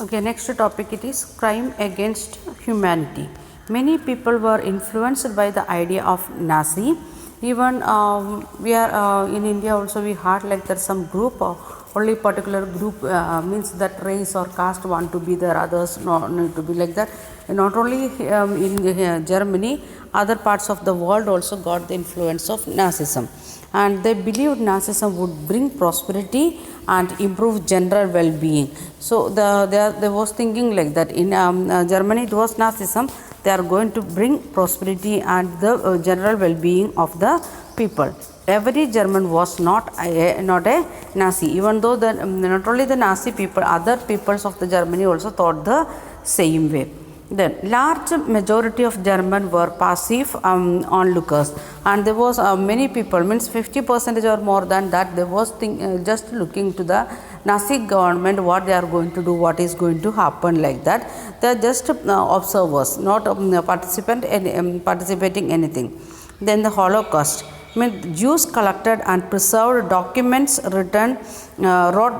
Okay, next topic it is crime against humanity. Many people were influenced by the idea of Nazi. Even we are in India also we heard like that some group or only particular group means that race or caste want to be there, others not need to be like that. Not only in Germany, other parts of the world also got the influence of Nazism, and they believed Nazism would bring prosperity and improve general well-being. So they was thinking like that in Germany it was Nazism. They are going to bring prosperity and the general well-being of the people. Every German was not a Nazi, even though not only the Nazi people, other peoples of the Germany also thought the same way. Then large majority of German were passive onlookers, and there was many people, means 50% or more than that, they was just looking to the Nazi government, what they are going to do, what is going to happen, like that. They are just observers, not participating anything. Then the Holocaust. Jews collected and preserved documents, wrote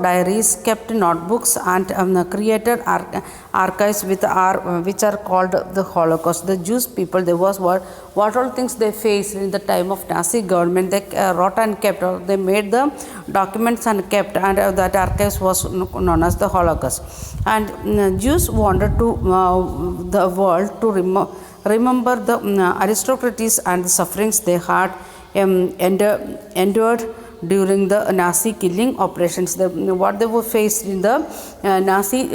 diaries, kept notebooks, and created archives which are called the Holocaust. The Jewish people, there was what all things they faced in the time of Nazi government. They wrote and kept, or they made the documents and kept, and that archives was known as the Holocaust. And Jews wanted to the world to remember the aristocracies and the sufferings they had endured during the Nazi killing operations. What they were faced in the Nazi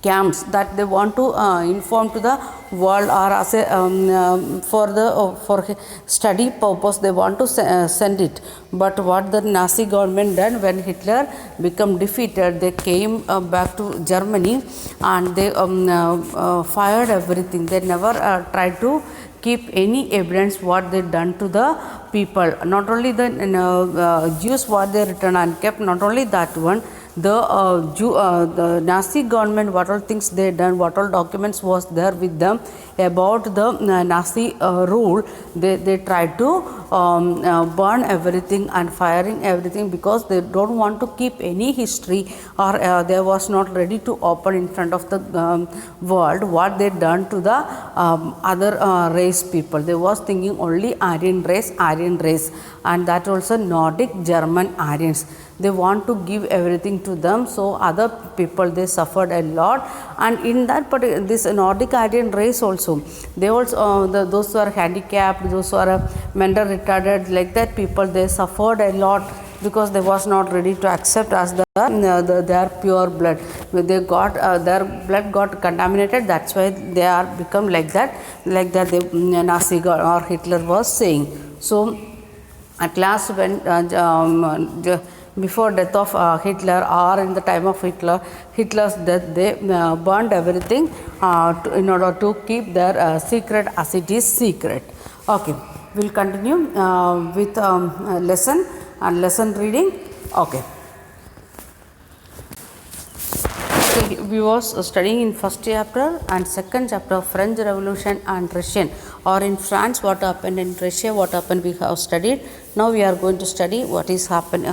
camps, that they want to inform to the world, or as a for study purpose they want to send it. But what the Nazi government done, when Hitler became defeated, they came back to Germany, and they fired everything. They never tried to keep any evidence what they done to the people. Not only the Jews what they returned and kept, not only that one, the Nazi government, what all things they done, what all documents was there with them about the Nazi rule, they tried to burn everything and firing everything, because they don't want to keep any history, or they was not ready to open in front of the world what they done to the other race people. They was thinking only Aryan race, and that also Nordic German Aryans. They want to give everything to them, so other people they suffered a lot. And in that particular, this Nordic Aryan race also, they also those who are handicapped, those who are mental retarded, like that people, they suffered a lot, because they was not ready to accept as their pure blood. They got their blood got contaminated, that's why they are become like that the Nazi or Hitler was saying. So at last, when before death of Hitler, or in the time of Hitler's death, they burned everything in order to keep their secret as it is secret. Okay, we'll continue with lesson and lesson reading. Okay. We was studying in first chapter and second chapter, French Revolution and Russian, or in France what happened, in Russia what happened, we have studied. Now we are going to study what is happened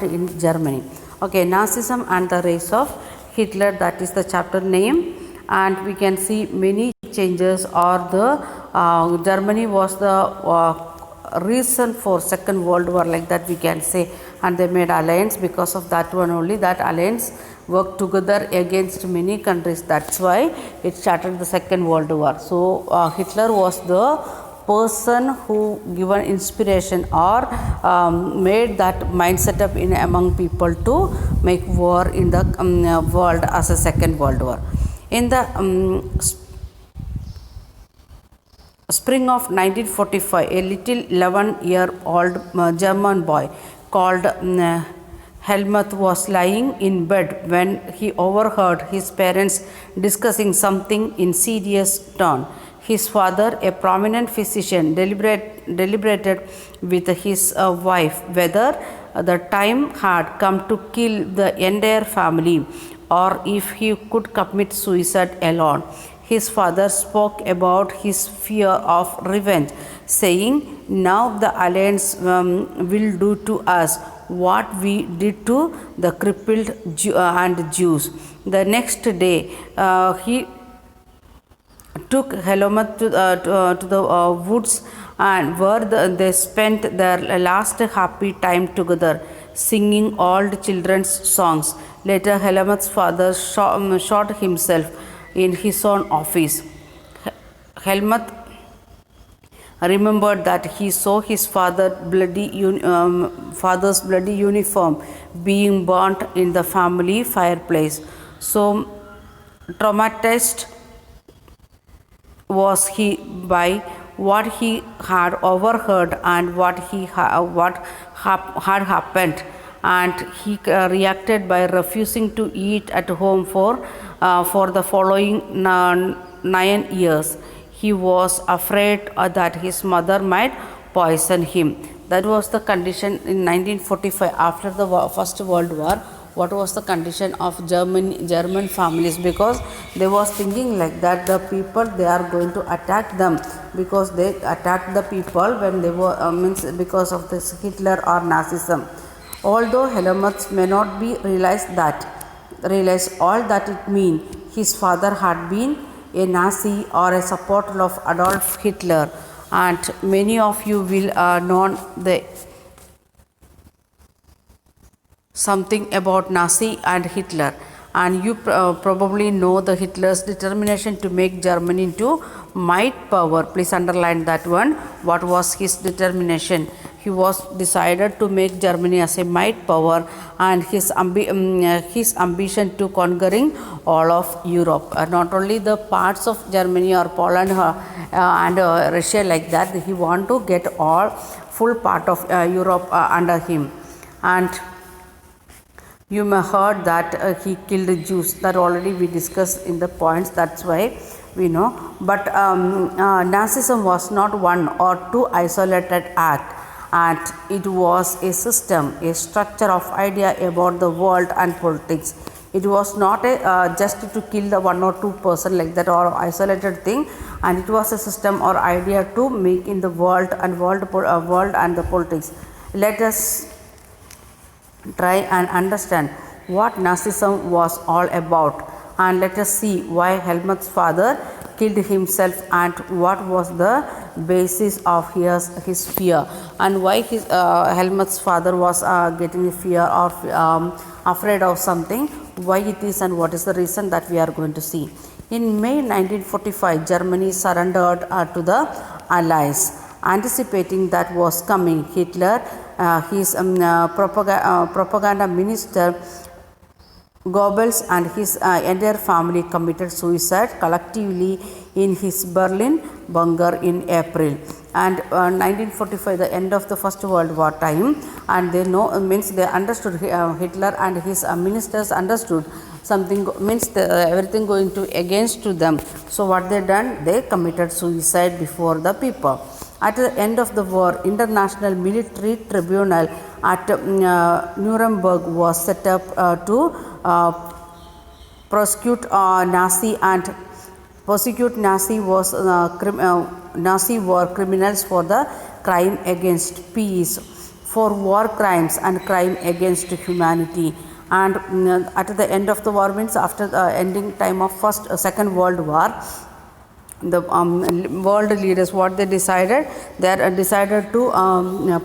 in Germany. Okay, Nazism and the rise of Hitler, that is the chapter name, and we can see many changes, or the Germany was the reason for Second World War, like that we can say. And they made alliance, because of that one only, that alliance worked together against many countries. That's why it started the Second World War. So Hitler was the person who given inspiration, or made that mindset up in among people to make war in the world as a Second World War. In the spring of 1945, a little 11-year-old German boy called Helmut was lying in bed when he overheard his parents discussing something in serious tone. His father, a prominent physician, deliberated with his wife whether the time had come to kill the entire family, or if he could commit suicide alone. His father spoke about his fear of revenge, saying, "Now the alliance will do to us what we did to the crippled and Jews. The next day, he took Helomath to the woods, and where they spent their last happy time together, singing old children's songs. Later, Helomath's father shot himself in his own office. Helmuth remembered that he saw his father's bloody uniform being burnt in the family fireplace. So traumatized was he by what he had overheard and what had happened, and he reacted by refusing to eat at home for the following 9 years. He was afraid that his mother might poison him. That was the condition in 1945 after the First World War. What was the condition of German families? Because they was thinking like that the people, they are going to attack them, because they attacked the people when they were means because of this Hitler or Nazism. Although Helmut may not be realize all that it mean. His father had been a Nazi or a supporter of Adolf Hitler, and many of you will know something about Nazi and Hitler, and you probably know the Hitler's determination to make Germany into might power. Please underline that one. What was his determination? He was decided to make Germany as a might power, and his ambition to conquering all of Europe, not only the parts of Germany or Poland and Russia like that. He want to get all full part of Europe under him. And you may heard that he killed the Jews. That already we discussed in the points. That's why we know. But Nazism was not one or two isolated act, and it was a system, a structure of idea about the world and politics. It was not a just to kill the one or two person like that or isolated thing, and it was a system or idea to make in the world and world and the politics. Let us try and understand what Nazism was all about, and let us see why Helmut's father killed himself and what was the basis of his fear, and why Helmut's father was getting fear or afraid of something, why it is and what is the reason, that we are going to see. In May 1945, Germany surrendered to the Allies. Anticipating that was coming, Hitler, his propaganda minister Goebbels and his entire family committed suicide collectively in his Berlin bunker in April. And 1945, the end of the First World War time, and they know means they understood, Hitler and his ministers understood something means everything going to against to them. So what they done? They committed suicide before the people. At the end of the war, International Military Tribunal at Nuremberg was set up to prosecute Nazi war criminals for the crime against peace, for war crimes and crime against humanity. And at the end of the war means after the ending time of Second World War, the world leaders, what they decided, they decided to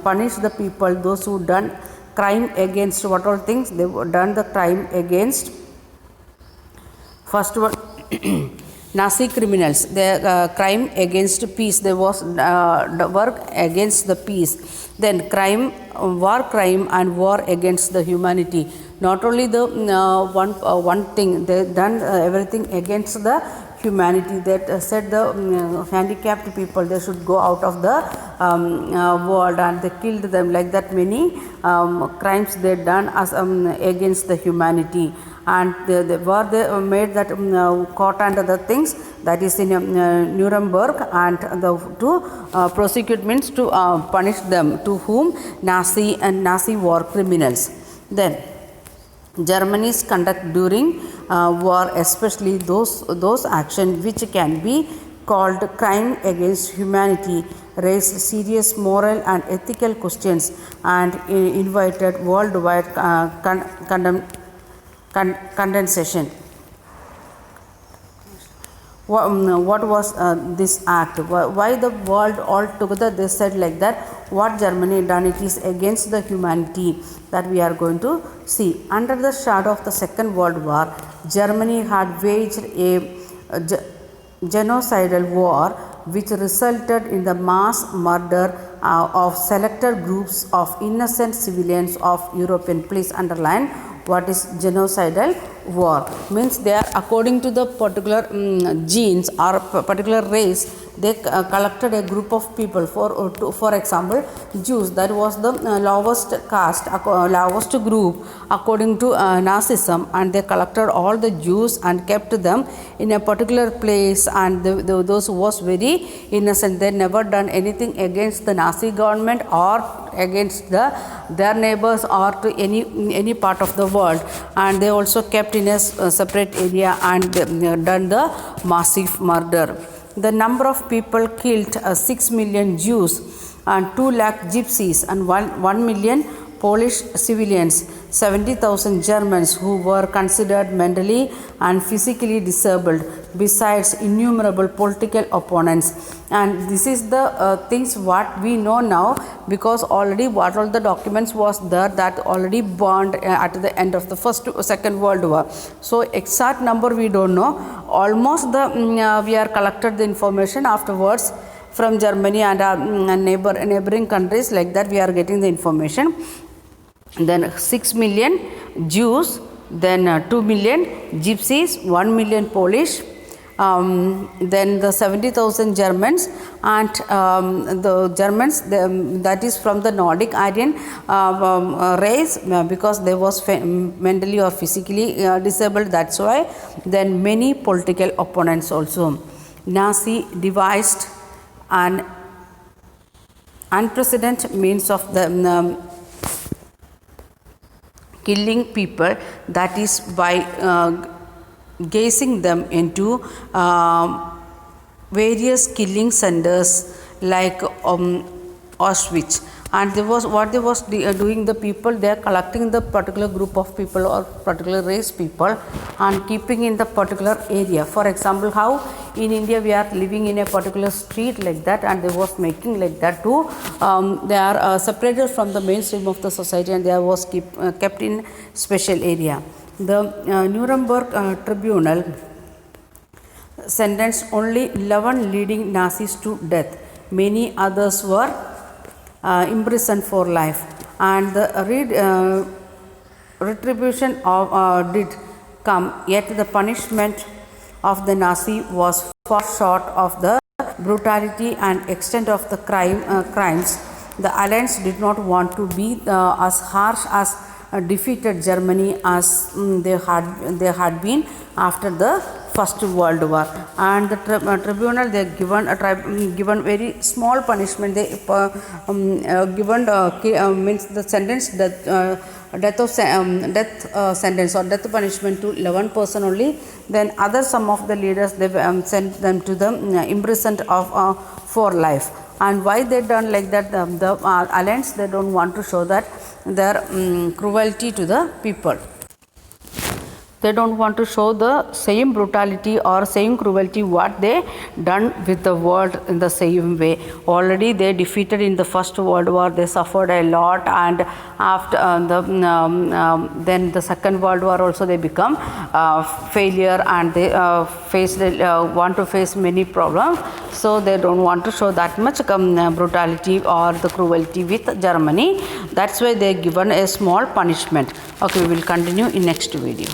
punish the people, those who done crime against what all things they done the crime against. First one, Nazi criminals, their crime against peace, there was the work against the peace. Then crime, war crime and war against the humanity. Not only the one thing, they done everything against the humanity, that said the handicapped people, they should go out of the world, and they killed them like that. Many crimes they done as against the humanity, and they made that court and other things, that is in Nuremberg, and to prosecute means to punish them, to whom? Nazi war criminals. Then Germany's conduct during war, especially those actions which can be called Crime Against Humanity, raised serious moral and ethical questions and invited worldwide condemnation. What was this act? Why the world altogether they said like that? What Germany done? It is against the humanity that we are going to see. Under the shadow of the Second World War, Germany had waged a genocidal war which resulted in the mass murder of selected groups of innocent civilians of European. Please underline what is genocidal war. Means they are according to the particular genes or particular race, they collected a group of people. For example, Jews, that was the lowest caste, lowest group according to Nazism, and they collected all the Jews and kept them in a particular place, and those who was very innocent, they never done anything against the Nazi government or against their neighbors or to any part of the world, and they also kept in a separate area and done the massive murder. The number of people killed 6 million Jews and 2 lakh gypsies and 1 million Polish civilians, 70,000 Germans who were considered mentally and physically disabled, besides innumerable political opponents. And this is the things what we know now, because already what all the documents was there that already burned at the end of the Second World War. So exact number we don't know. Almost we are collected the information afterwards from Germany and neighboring countries, like that we are getting the information. Then 6 million Jews, then 2 million Gypsies, 1 million Polish, then the 70,000 Germans, and the Germans, that is from the Nordic Aryan race, because they was mentally or physically disabled, that's why. Then many political opponents also. Nazi devised an unprecedented means of the killing people, that is by gazing them into various killing centers like Auschwitz. And what they was doing, the people, they are collecting the particular group of people or particular race people and keeping in the particular area. For example, how in India we are living in a particular street like that, and they was making like that too. They are separated from the mainstream of the society, and they was kept in special area. The Nuremberg Tribunal sentenced only 11 leading Nazis to death. Many others were imprisoned for life, and the retribution did come, yet the punishment of the Nazi was far short of the brutality and extent of the crimes. The Allies did not want to be as harsh as defeated Germany as they had been after the First World War. And the tribunal, they given very small punishment. They given means the sentence death sentence or death punishment to 11 person only. Then other some of the leaders, they sent them to the imprisoned of for life. And why they done like that? The Allies, they don't want to show that their cruelty to the people. They don't want to show the same brutality or same cruelty what they done with the world in the same way. Already they defeated in the First World War. They suffered a lot, and after then the Second World War also they become failure, and they want to face many problems. So they don't want to show that much brutality or the cruelty with Germany. That's why they given a small punishment. Okay, we will continue in next video.